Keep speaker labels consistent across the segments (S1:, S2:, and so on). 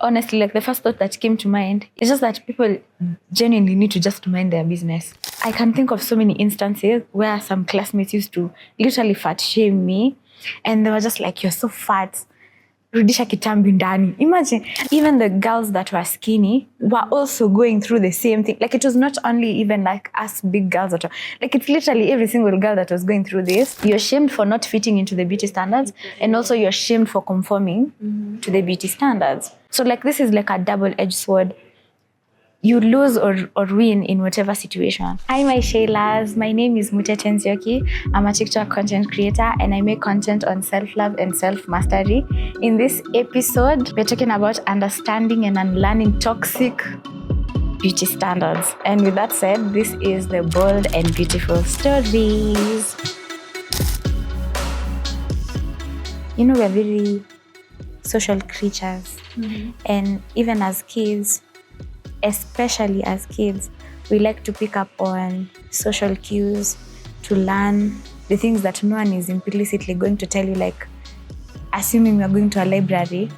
S1: honestly, like the first thought that came to mind is just that people genuinely need to just mind their business. I can think of so many instances where some classmates used to literally fat shame me, and they were just like, "You're so fat. Rudisha kitambi ndani." Imagine, even the girls that were skinny were also going through the same thing. Like, it was not only even like us big girls that were, like, it's literally every single girl that was going through this. You're shamed for not fitting into the beauty standards, and also you're shamed for conforming to the beauty standards. So like, this is like a double-edged sword. You lose or win in whatever situation. Hi, my Shaylas. My name is MUTETE'S STORY. I'm a TikTok content creator, and I make content on self-love and self-mastery. In this episode, we're talking about understanding and unlearning toxic beauty standards. And with that said, this is the bold and beautiful stories. You know, we're very social creatures. And even as kids, especially as kids, we like to pick up on social cues to learn the things that no one is implicitly going to tell you. Like, assuming we're going to a library,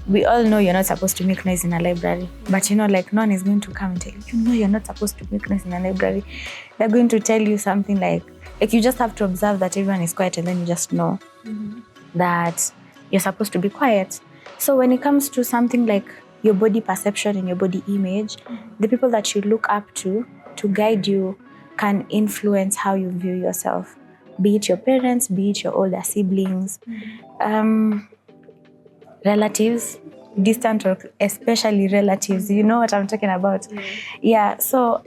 S1: we all know you're not supposed to make noise in a library, but you know, like, no one is going to come and tell you, you know, you're not supposed to make noise in a library. They're going to tell you something like you just have to observe that everyone is quiet, and then you just know that you're supposed to be quiet. So when it comes to something like your body perception and your body image, the people that you look up to guide you can influence how you view yourself, be it your parents, be it your older siblings, relatives, distant or especially relatives. You know what I'm talking about? Yeah. So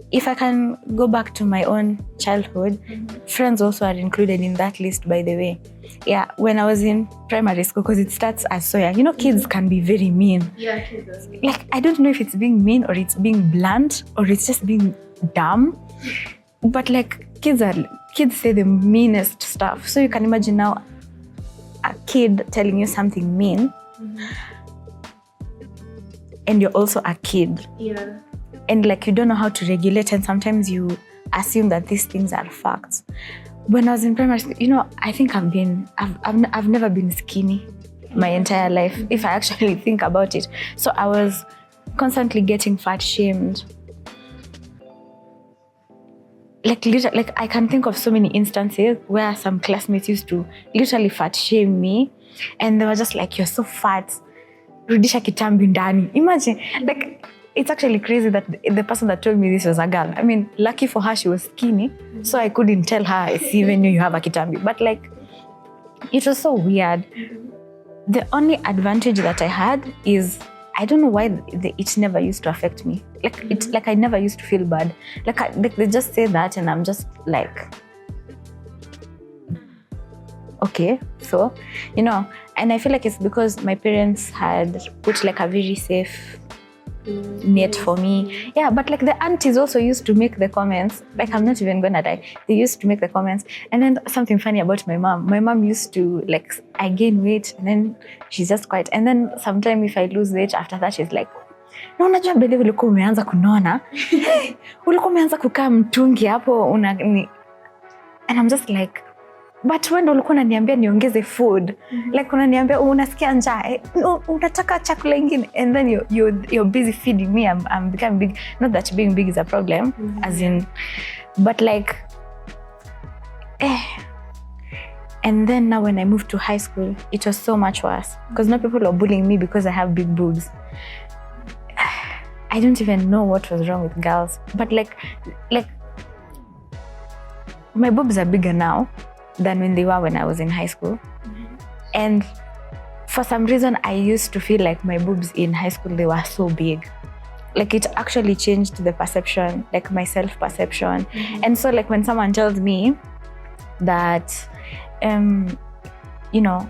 S1: if I can go back to my own childhood, friends also are included in that list, by the way. Yeah, when I was in primary school, because it starts as so young. You know, kids can be very mean. Yeah, kids are mean. Like, I don't know if it's being mean or it's being blunt or it's just being dumb. But like, kids say the meanest stuff. So you can imagine now a kid telling you something mean, and you're also a kid. Yeah. And like, you don't know how to regulate, and sometimes you assume that these things are facts. When I was in primary school, you know, I think I've never been skinny my entire life, if I actually think about it. So I was constantly getting fat shamed. Like I can think of so many instances where some classmates used to literally fat shame me, and they were just like, "You're so fat. Rudisha kitambi ndani." Imagine, like, it's actually crazy that the person that told me this was a girl. I mean, lucky for her, she was skinny, so I couldn't tell her, I see when you have a kitambi. But like, it was so weird. The only advantage that I had is, I don't know why it never used to affect me. Like I never used to feel bad. Like they just say that, and I'm just like, okay. So, you know, and I feel like it's because my parents had put like a very safe net for me. Yeah, but like the aunties also used to make the comments. Like, I'm not even gonna die. They used to make the comments. And then something funny about my mom. My mom used to, like, I gain weight and then she's just quiet. And then sometime if I lose weight, after that she's like, "No, unajua bele ulikuwa umeanza kunona. Ulikuwa umeanza kukaa mtungi hapo and I'm just like, but when ulikuwa unaniambia niongeze food, like unaniambia unasikia njaa, unataka chakula ingine, and then you're busy feeding me. I'm becoming big. Not that being big is a problem, as in, but like, And then now when I moved to high school, it was so much worse because now people are bullying me because I have big boobs. I don't even know what was wrong with girls, but like my boobs are bigger now than when they were when I was in high school. And for some reason, I used to feel like my boobs in high school, they were so big. Like it actually changed the perception, like my self-perception. And so like when someone tells me that, you know,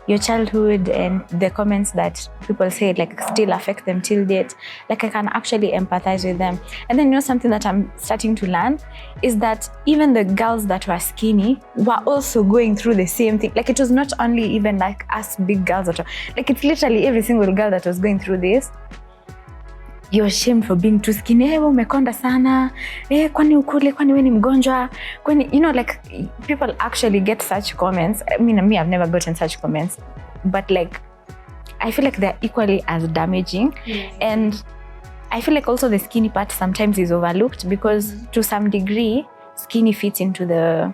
S1: your childhood and the comments that people say like still affect them till date, like I can actually empathize with them. And then you know something that I'm starting to learn is that even the girls that were skinny were also going through the same thing. Like it was not only even like us big girls that were, like it's literally every single girl that was going through this. You're ashamed for being too skinny. Hey, umekonda sana. Hey, kwani ukule, kwani wewe ni mgonjwa? Kwani, you know, like people actually get such comments. I mean, I've never gotten such comments. but like I feel like they're equally as damaging. And I feel like also the skinny part sometimes is overlooked because to some degree skinny fits into the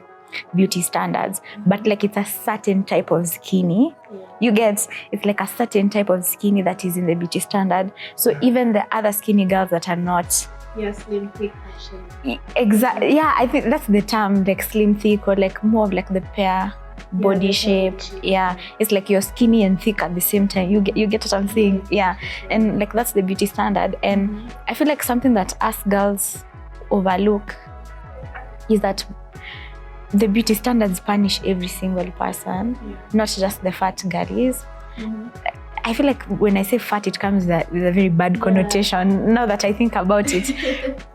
S1: beauty standards, but like it's a certain type of skinny. You get, it's like a certain type of skinny that is in the beauty standard. So even the other skinny girls that are not
S2: slim thick actually.
S1: Exactly. Yeah, I think that's the term, like slim thick, or like more of like the pear body shape. Yeah, it's like you're skinny and thick at the same time. You get what I'm saying. Yeah, and like that's the beauty standard. And I feel like something that us girls overlook is that the beauty standards punish every single person, not just the fat girlies. I feel like when I say fat, it comes with a very bad connotation. Now that I think about it,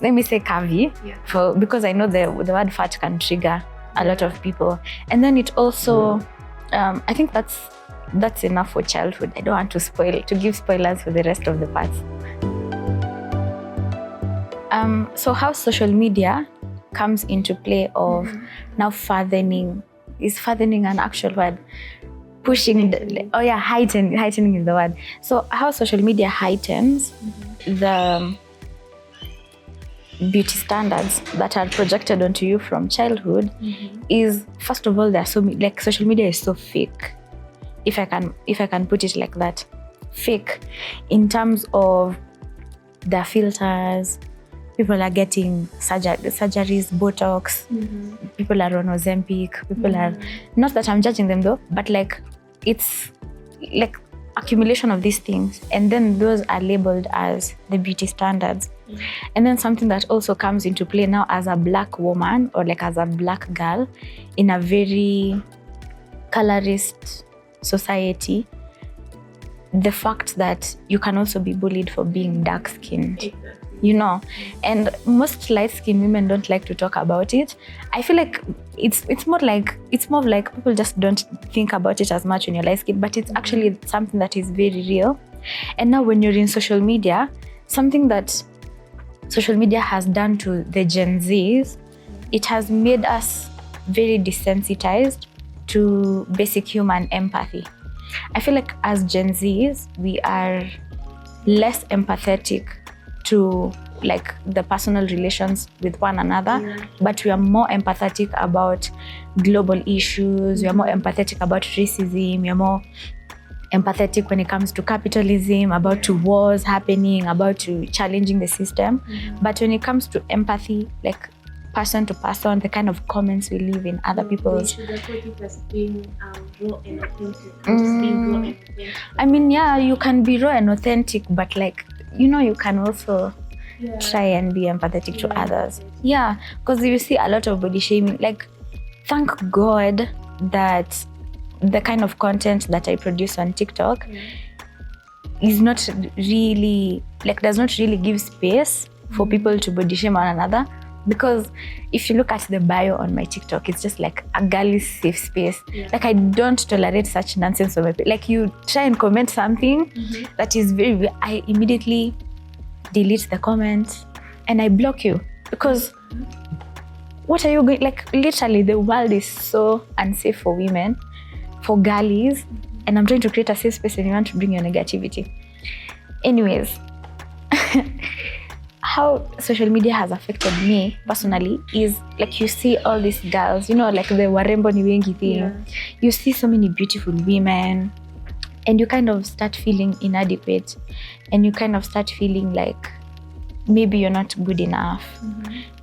S1: let me say curvy, because I know the word fat can trigger a lot of people. And then it also, I think that's enough for childhood. I don't want to give spoilers for the rest of the parts. So how social media comes into play of now heightening an actual word? Heightening is the word. So how social media heightens the beauty standards that are projected onto you from childhood is, first of all, there are so many, like social media is so fake, if I can put it like that. Fake in terms of the filters. People are getting surgeries, Botox. People are on Ozempic. People are, not that I'm judging them though, but like it's like accumulation of these things, and then those are labeled as the beauty standards. And then something that also comes into play now as a black woman, or like as a black girl in a very colorist society, the fact that you can also be bullied for being dark skinned. You know, and most light-skinned women don't like to talk about it. I feel like it's more like people just don't think about it as much when you're light-skinned, but it's actually something that is very real. And now when you're in social media, something that social media has done to the Gen Zs, it has made us very desensitized to basic human empathy. I feel like as Gen Zs, we are less empathetic to like the personal relations with one another, but we are more empathetic about global issues. We are more empathetic about racism. We are more empathetic when it comes to capitalism, about to wars happening, about to challenging the system. But when it comes to empathy, like person to person, the kind of comments we leave in other people's.
S2: Being raw and authentic. Being raw and authentic.
S1: I mean, yeah, you can be raw and authentic, but like, you know, you can also try and be empathetic to others. Yeah, because you see a lot of body shaming. Like, thank God that the kind of content that I produce on TikTok is not really, like, does not really give space for people to body shame one another. Because if you look at the bio on my TikTok, it's just like a girl's safe space. Like, I don't tolerate such nonsense on my page. Like, you try and comment something that is very, I immediately delete the comment and I block you. Because what are you going, like, literally the world is so unsafe for women, for girlies, and I'm trying to create a safe space and you want to bring your negativity. Anyways, how social media has affected me personally is like, you see all these girls, you know, like the warembo ni wengi thing. You see so many beautiful women and you kind of start feeling inadequate, and you kind of start feeling like maybe you're not good enough.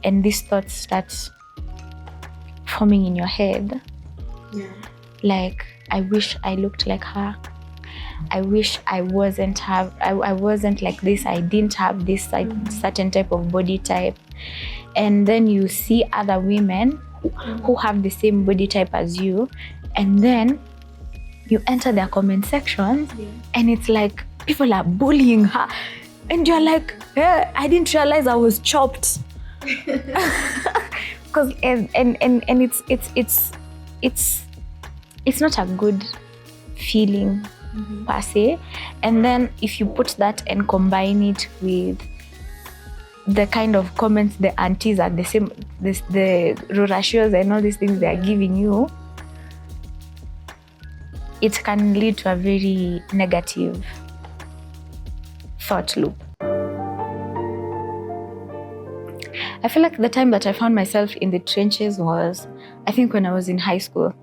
S1: And these thoughts start forming in your head. Like, I wish I looked like her. I wish I wasn't like this. I didn't have this certain type of body type. And then you see other women who have the same body type as you, and then you enter their comment sections and it's like people are bullying her, and you're like, hey, I didn't realize I was chopped. Because it's not a good feeling per se. And then if you put that and combine it with the kind of comments the aunties are the same, the ratios and all these things they are giving you, it can lead to a very negative thought loop. I feel like the time that I found myself in the trenches was, I think, when I was in high school.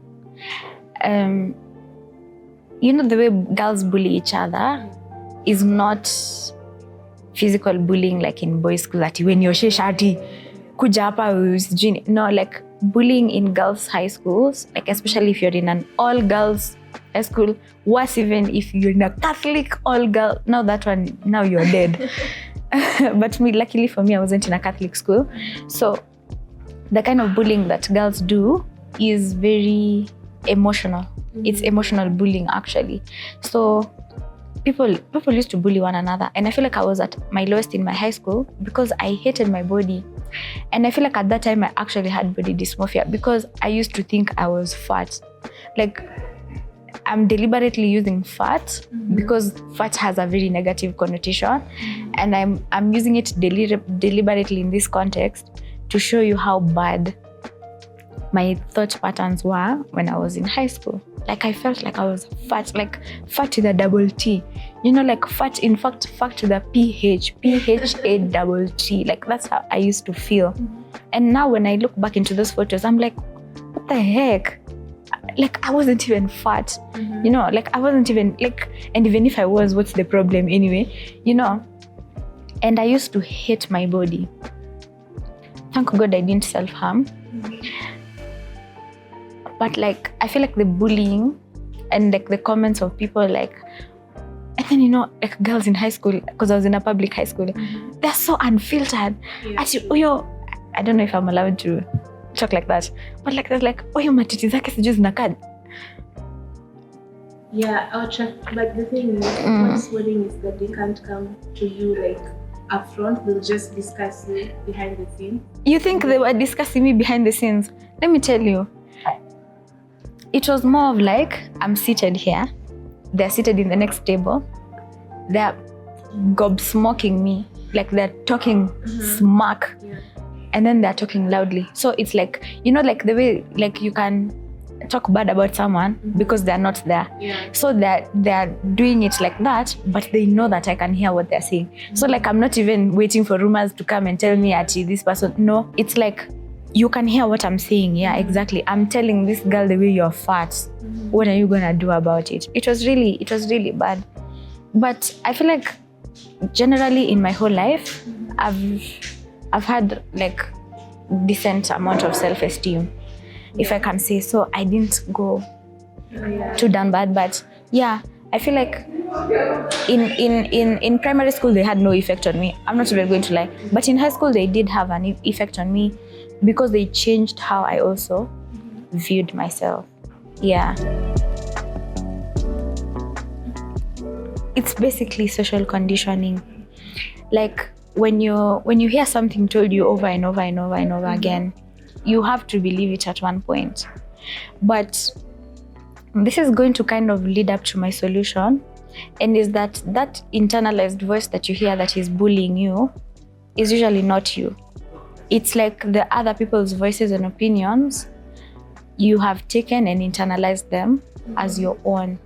S1: You know, the way girls bully each other is not physical bullying like in boys' school, that when you're shati kuja hapa. No, like bullying in girls' high schools, like especially if you're in an all-girls high school, worse even if you're in a Catholic all-girl. Now that one, now you're dead. But luckily for me, I wasn't in a Catholic school. So the kind of bullying that girls do is very emotional. It's emotional bullying, actually. So people used to bully one another. And I feel like I was at my lowest in my high school because I hated my body. And I feel like at that time I actually had body dysmorphia because I used to think I was fat. Like, I'm deliberately using fat because fat has a very negative connotation, and I'm using it deliberately in this context to show you how bad my thought patterns were when I was in high school. Like, I felt like I was fat, like fat with a double T. You know, like fat, in fact, fat with a PHA-T. Like, that's how I used to feel. And now when I look back into those photos, I'm like, what the heck? Like, I wasn't even fat, you know, like I wasn't even like, and even if I was, what's the problem anyway, you know? And I used to hate my body. Thank God I didn't self-harm. But like, I feel like the bullying and like the comments of people, like, and then, you know, like girls in high school, because I was in a public high school, they're so unfiltered. I don't know if I'm allowed to talk like that, but like they're like, oh, your matiti zake sijui zinakaa.
S2: Yeah, but the thing is, what's worrying is that they can't come to you like up front. They'll just discuss you behind the scenes. You
S1: think they were discussing me behind the scenes? Let me tell you, it was more of like, I'm seated here, they're seated in the next table, they're gobsmocking me, like they're talking smack. And then they're talking loudly. So it's like, you know, like the way, like you can talk bad about someone because they're not there. So they're doing it like that, but they know that I can hear what they're saying. So like, I'm not even waiting for rumors to come and tell me, Achi, this person. No, it's like, you can hear what I'm saying. Yeah, exactly. I'm telling this girl the way you're fat. What are you gonna do about it? It was really bad. But I feel like generally in my whole life, I've had like decent amount of self-esteem, if I can say so. I didn't go too damn bad, but yeah, I feel like in primary school they had no effect on me. I'm not even going to lie, but in high school they did have an effect on me because they changed how I also viewed myself. Yeah, it's basically social conditioning. Like, when you hear something told you over and over and over and over again, you have to believe it at one point. But this is going to kind of lead up to my solution, and is that internalized voice that you hear that is bullying you is usually not you. It's like the other people's voices and opinions, you have taken and internalized them as your own.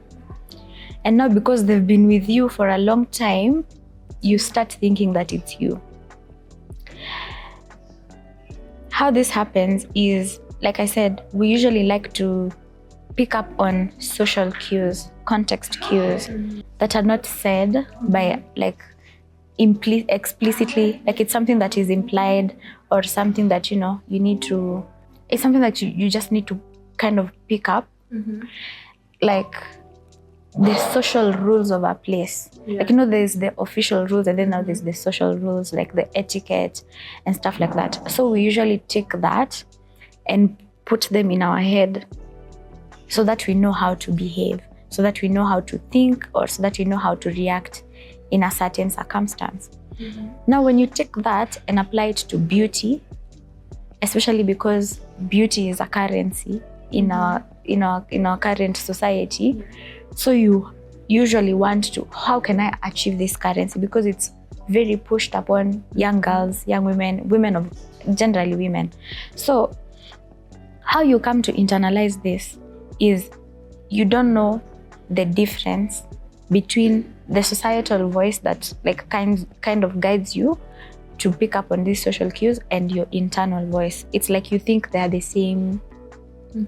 S1: And now because they've been with you for a long time, you start thinking that it's you. How this happens is, like I said, we usually like to pick up on social cues, context cues that are not said by like explicitly, like it's something that is implied or something that, you know, you need to, it's something that you just need to kind of pick up. Like the social rules of a place. Like, you know, there's the official rules and then now there's the social rules, like the etiquette and stuff like that. So we usually take that and put them in our head so that we know how to behave, so that we know how to think, or so that we know how to react in a certain circumstance. Now, when you take that and apply it to beauty, especially because beauty is a currency in our current society, so you usually want to, how can I achieve this currency? Because it's very pushed upon young girls, young women, generally women. So how you come to internalize this is, you don't know the difference between the societal voice that like kind of guides you to pick up on these social cues and your internal voice. It's like you think they're the same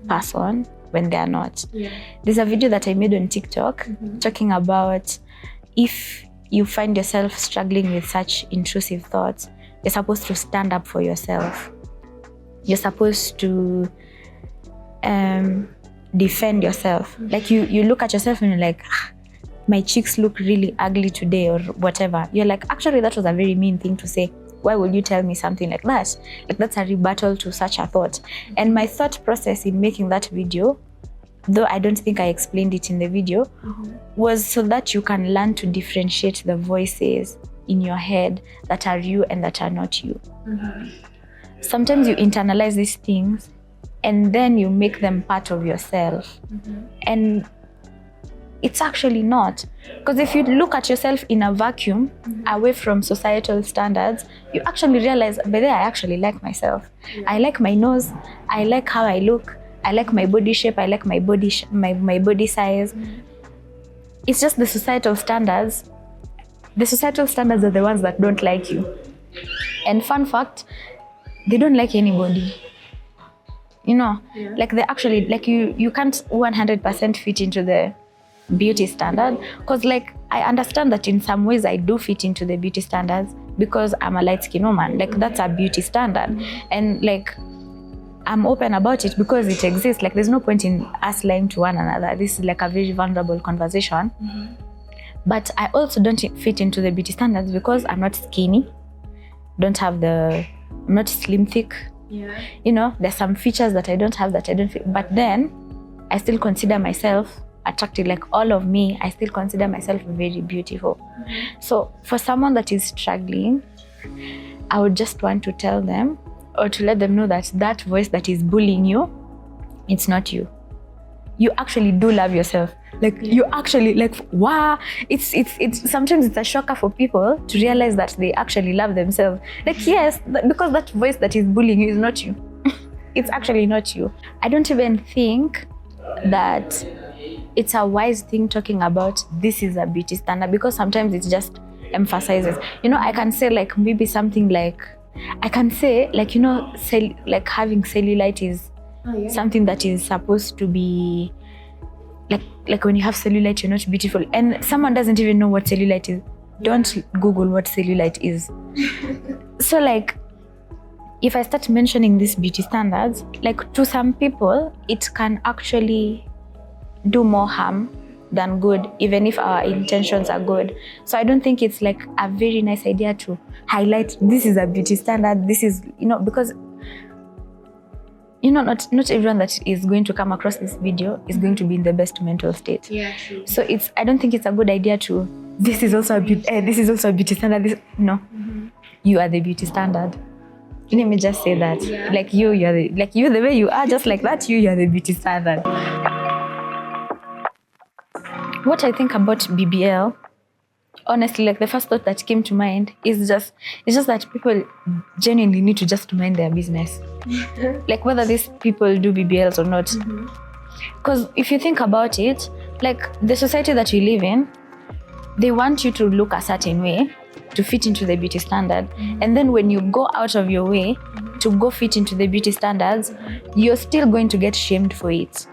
S1: person when they're not. There's a video that I made on TikTok talking about if you find yourself struggling with such intrusive thoughts, you're supposed to stand up for yourself. You're supposed to defend yourself. Like you look at yourself and you're like, my cheeks look really ugly today or whatever. You're like, actually that was a very mean thing to say. Why would you tell me something like that? Like that's a rebuttal to such a thought. And my thought process in making that video, though I don't think I explained it in the video, was so that you can learn to differentiate the voices in your head that are you and that are not you. Sometimes you internalize these things and then you make them part of yourself. And it's actually not. Because if you look at yourself in a vacuum, away from societal standards, you actually realize, but then I actually like myself. I like my nose. I like how I look. I like my body shape. I like my body my body size. It's just the societal standards. The societal standards are the ones that don't like you. And fun fact, they don't like anybody. You know, like they actually, like you can't 100% fit into the beauty standard, because like I understand that in some ways I do fit into the beauty standards because I'm a light-skinned woman. Like that's a beauty standard, and like I'm open about it because it exists. Like there's no point in us lying to one another. This is like a very vulnerable conversation. But I also don't fit into the beauty standards because I'm not skinny, I'm not slim thick. You know, there's some features that I don't have that I don't fit, but then I still consider myself attractive. Like all of me, I still consider myself very beautiful. So for someone that is struggling, I would just want to tell them or to let them know that that voice that is bullying you, it's not you. You actually do love yourself. Like you actually, like, wow, it's sometimes it's a shocker for people to realize that they actually love themselves. Like yes, because that voice that is bullying you is not you. It's actually not you. I don't even think that it's a wise thing talking about this is a beauty standard, because sometimes it just emphasizes, you know, I can say like maybe something like, I can say like, you know, like having cellulite is something that is supposed to be like when you have cellulite, you're not beautiful, and someone doesn't even know what cellulite is. Don't Google what cellulite is. So like, if I start mentioning these beauty standards, like to some people, it can actually do more harm than good, even if our intentions are good. So I don't think it's like a very nice idea to highlight this is a beauty standard, this is, you know, because you know, not everyone that is going to come across this video is going to be in the best mental state.
S2: Yeah, true.
S1: So I don't think it's a good idea to, this is also a beauty standard. No, you are the beauty standard. Let me just say that. Like you are the way you are, just like that, you are the beauty standard. What I think about BBL, honestly, like the first thought that came to mind is just that people genuinely need to just mind their business. Like whether these people do BBLs or not. Because if you think about it, like the society that we live in, they want you to look a certain way to fit into the beauty standard. And then when you go out of your way to go fit into the beauty standards, you're still going to get shamed for it.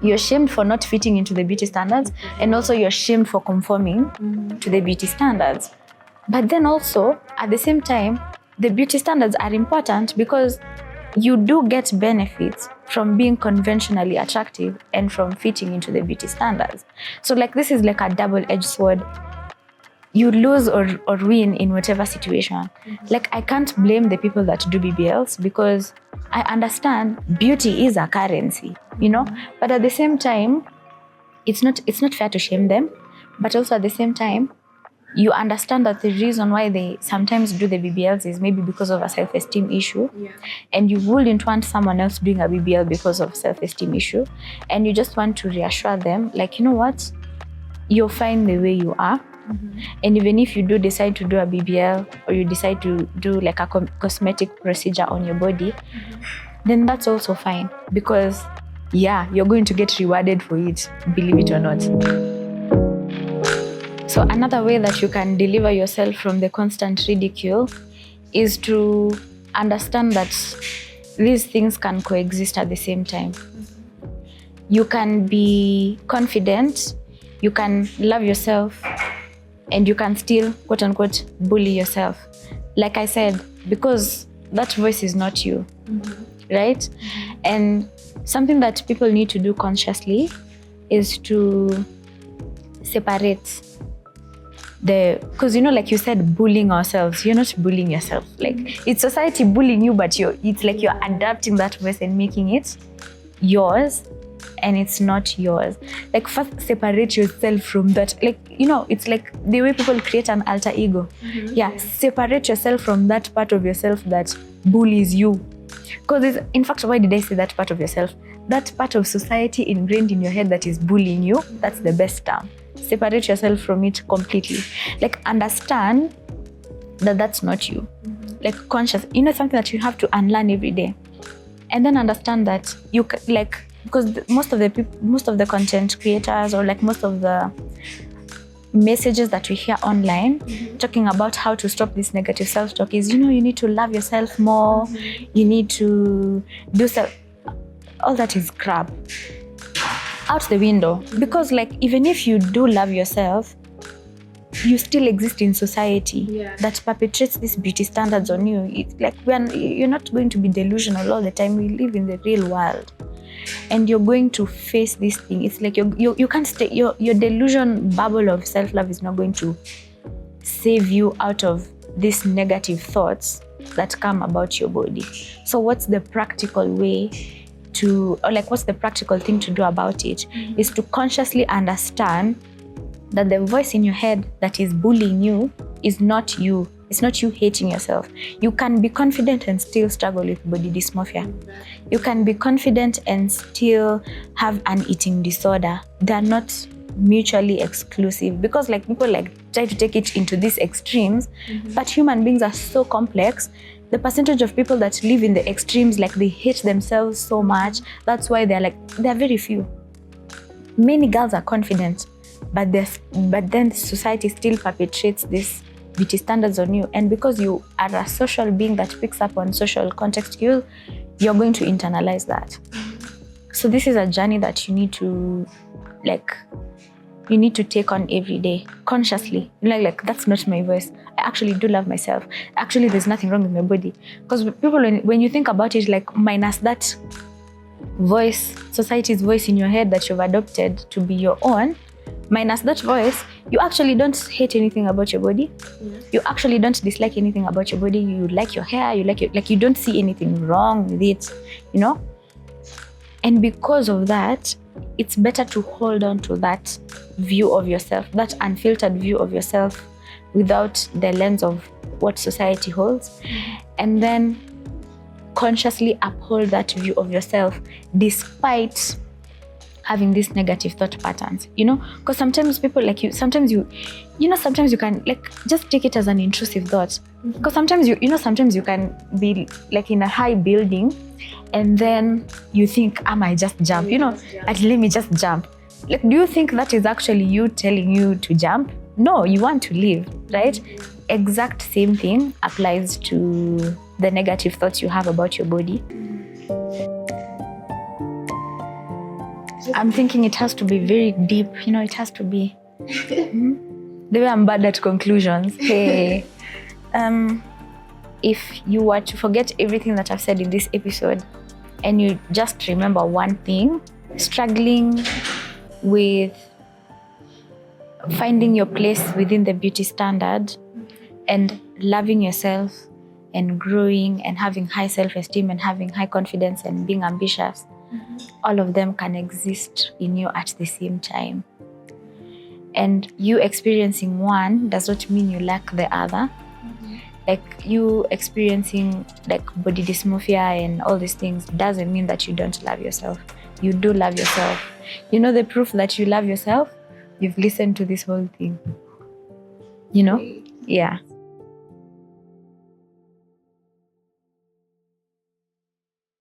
S1: You're shamed for not fitting into the beauty standards, and also you're shamed for conforming to the beauty standards. But then also, at the same time, the beauty standards are important because you do get benefits from being conventionally attractive and from fitting into the beauty standards. So like this is like a double-edged sword. You lose or win in whatever situation. Like I can't blame the people that do BBLs because I understand beauty is a currency, you know? But at the same time, it's not fair to shame them. But also at the same time, you understand that the reason why they sometimes do the BBLs is maybe because of a self-esteem issue. And you wouldn't want someone else doing a BBL because of self-esteem issue. And you just want to reassure them, like, you know what? You're fine the way you are. And even if you do decide to do a BBL or you decide to do like a cosmetic procedure on your body, then that's also fine, because yeah, you're going to get rewarded for it, believe it or not. So another way that you can deliver yourself from the constant ridicule is to understand that these things can coexist at the same time. You can be confident, you can love yourself, and you can still, quote unquote, bully yourself. Like I said, because that voice is not you, right? And something that people need to do consciously is to separate because like you said, bullying ourselves, you're not bullying yourself. Like it's society bullying you, but it's like you're adapting that voice and making it yours, and it's not yours. Like first separate yourself from that. Like, it's like the way people create an alter ego. Yeah, separate yourself from that part of yourself that bullies you. Because in fact, why did I say that part of yourself? That part of society ingrained in your head that is bullying you, that's the best term. Separate yourself from it completely. Like understand that that's not you. Like conscious, something that you have to unlearn every day. And then understand that you because most of the content creators, or like most of the messages that we hear online talking about how to stop this negative self-talk is, you need to love yourself more, you need to do all that is crap. Out the window. Because like even if you do love yourself, you still exist in society that perpetrates these beauty standards on you. It's like you're not going to be delusional all the time. We live in the real world, and you're going to face this thing. It's like you can't stay. Your delusion bubble of self-love is not going to save you out of these negative thoughts that come about your body. So what's the practical way what's the practical thing to do about it? Is to consciously understand that the voice in your head that is bullying you is not you. It's not you hating yourself. You can be confident and still struggle with body dysmorphia. You can be confident and still have an eating disorder. They're not mutually exclusive, because like people try to take it into these extremes, but human beings are so complex. The percentage of people that live in the extremes, like they hate themselves so much, that's why they're very few. Many girls are confident, but then society still perpetrates this beauty standards on you, and because you are a social being that picks up on social context cues, you're going to internalize that. So this is a journey that you need to take on every day consciously. Like that's not my voice. I actually do love myself. Actually, there's nothing wrong with my body. Because people, when you think about it, like minus that voice, society's voice in your head that you've adopted to be your own, minus that voice, you actually don't hate anything about your body. You actually don't dislike anything about your body. You like your hair. You you don't see anything wrong with it. And because of that, it's better to hold on to that view of yourself, that unfiltered view of yourself, without the lens of what society holds, and then consciously uphold that view of yourself despite having these negative thought patterns, because sometimes people sometimes you can just take it as an intrusive thought, because sometimes you can be in a high building and then you think, I might just jump, let me just jump. Do you think that is actually you telling you to jump? No, you want to live, right? Exact same thing applies to the negative thoughts you have about your body. I'm thinking it has to be very deep, it has to be. The way I'm bad at conclusions. Hey, if you were to forget everything that I've said in this episode and you just remember one thing, struggling with finding your place within the beauty standard and loving yourself and growing and having high self-esteem and having high confidence and being ambitious, all of them can exist in you at the same time. And you experiencing one does not mean you lack the other. You experiencing body dysmorphia and all these things doesn't mean that you don't love yourself. You do love yourself. The proof that you love yourself? You've listened to this whole thing. Yeah.